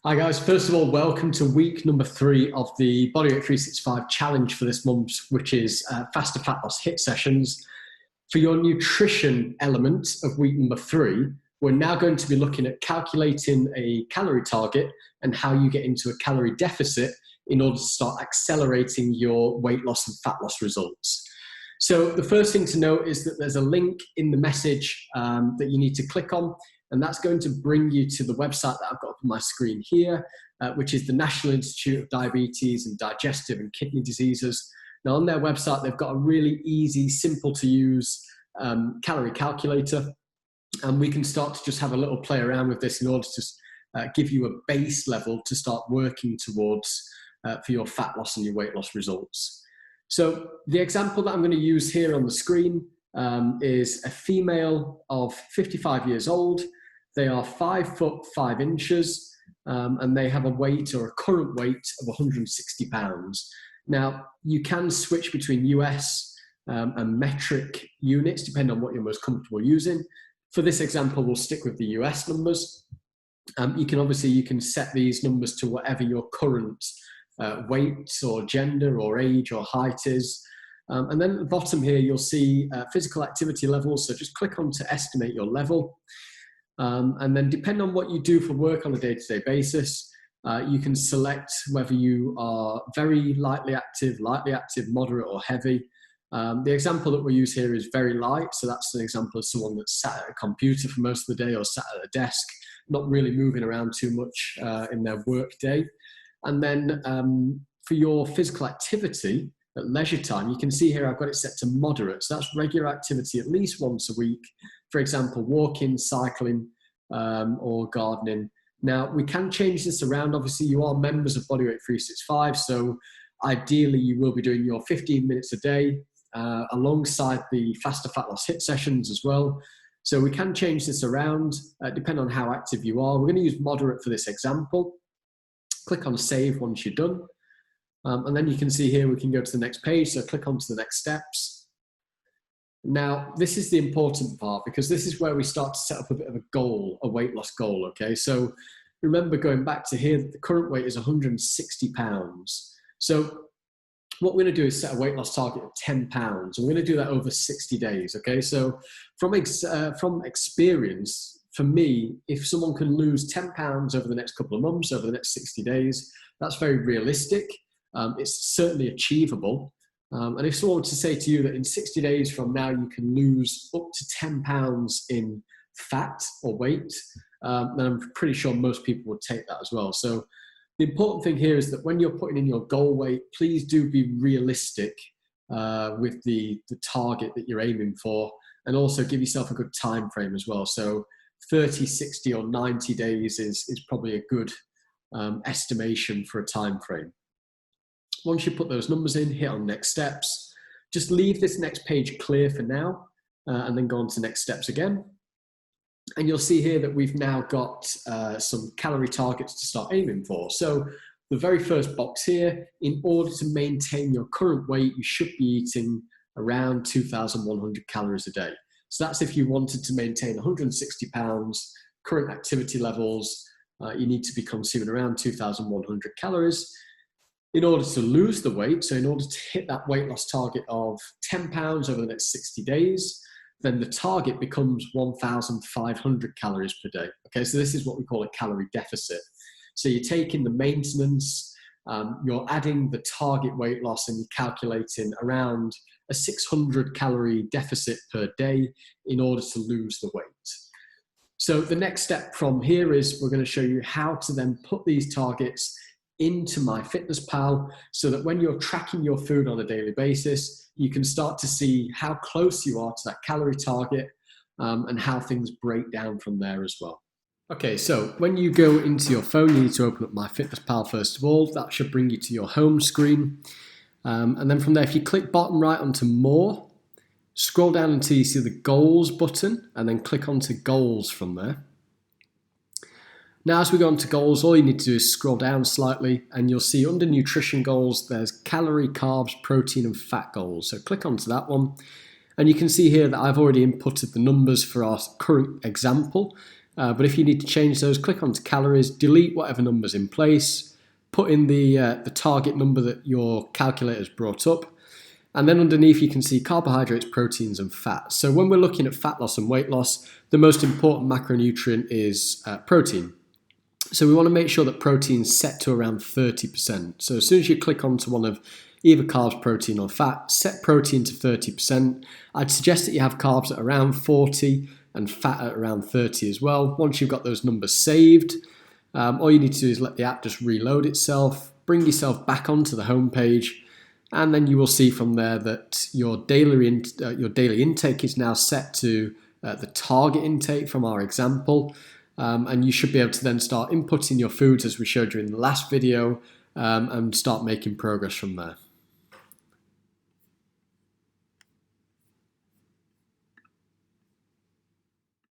Hi guys, first of all, welcome to week number 3 of the Bodyweight 365 challenge for this month, which is faster fat loss hit sessions. For your nutrition element of week number 3, we're now going to be looking at calculating a calorie target and how you get into a calorie deficit in order to start accelerating your weight loss and fat loss results. So the first thing to note is that there's a link in the message that you need to click on, and that's going to bring you to the website that I've got up on my screen here, which is the National Institute of Diabetes and Digestive and Kidney Diseases. Now on their website, they've got a really easy, simple to use calorie calculator, and we can start to just have a little play around with this in order to give you a base level to start working towards for your fat loss and your weight loss results. So the example that I'm going to use here on the screen is a female of 55 years old. They are 5 foot 5 inches, and they have a weight or a current weight of 160 pounds. Now, you can switch between US and metric units, depending on what you're most comfortable using. For this example, we'll stick with the US numbers. You can set these numbers to whatever your current weight or gender or age or height is. And then at the bottom here, you'll see physical activity levels. So just click on to estimate your level. And then depending on what you do for work on a day-to-day basis, you can select whether you are very lightly active, moderate or heavy. The example that we use here is very light. So that's an example of someone that's sat at a computer for most of the day or sat at a desk, not really moving around too much in their work day. And then for your physical activity at leisure time, you can see here I've got it set to moderate. So that's regular activity at least once a week. For example, walking, cycling, or gardening. Now, we can change this around. Obviously, you are members of Bodyweight 365, so ideally you will be doing your 15 minutes a day alongside the faster fat loss hit sessions as well. So we can change this around depending on how active you are. We're going to use moderate for this example. Click on save once you're done. And then you can see here we can go to the next page. So click on to the next steps. Now, this is the important part because this is where we start to set up a bit of a goal, a weight loss goal, okay? So remember, going back to here, the current weight is 160 pounds. So what we're going to do is set a weight loss target of 10 pounds. And we're going to do that over 60 days, okay? So from experience, for me, if someone can lose 10 pounds over the next couple of months, over the next 60 days, that's very realistic. It's certainly achievable. And if someone were to say to you that in 60 days from now, you can lose up to 10 pounds in fat or weight, then I'm pretty sure most people would take that as well. So the important thing here is that when you're putting in your goal weight, please do be realistic with the target that you're aiming for, and also give yourself a good time frame as well. So 30, 60 or 90 days is probably a good estimation for a time frame. Once you put those numbers in, hit on next steps. Just leave this next page clear for now, and then go on to next steps again. And you'll see here that we've now got some calorie targets to start aiming for. So the very first box here, in order to maintain your current weight, you should be eating around 2,100 calories a day. So that's if you wanted to maintain 160 pounds, current activity levels, you need to be consuming around 2,100 calories. In order to lose the weight, so in order to hit that weight loss target of 10 pounds over the next 60 days, then the target becomes 1,500 calories per day. Okay, so this is what we call a calorie deficit. So you're taking the maintenance, you're adding the target weight loss, and you're calculating around a 600 calorie deficit per day in order to lose the weight. So the next step from here is we're going to show you how to then put these targets into Myfitnesspal so that when you're tracking your food on a daily basis, you can start to see how close you are to that calorie target and how things break down from there as well. Okay, so when you go into your phone, you need to open up Myfitnesspal first of all. That should bring you to your home screen. And then from there, if you click bottom right onto more, scroll down until you see the goals button and then click onto goals from there. Now, as we go on to goals, all you need to do is scroll down slightly and you'll see under nutrition goals, there's calorie, carbs, protein and fat goals. So click onto that one. And you can see here that I've already inputted the numbers for our current example. But if you need to change those, click onto calories, delete whatever number's in place, put in the target number that your calculator's brought up, and then underneath you can see carbohydrates, proteins, and fats. So when we're looking at fat loss and weight loss, the most important macronutrient is protein. So we want to make sure that protein's set to around 30%. So as soon as you click onto one of either carbs, protein, or fat, set protein to 30%. I'd suggest that you have carbs at around 40 and fat at around 30 as well. Once you've got those numbers saved, all you need to do is let the app just reload itself, bring yourself back onto the home page, and then you will see from there that your daily intake is now set to the target intake from our example. And you should be able to then start inputting your foods as we showed you in the last video and start making progress from there.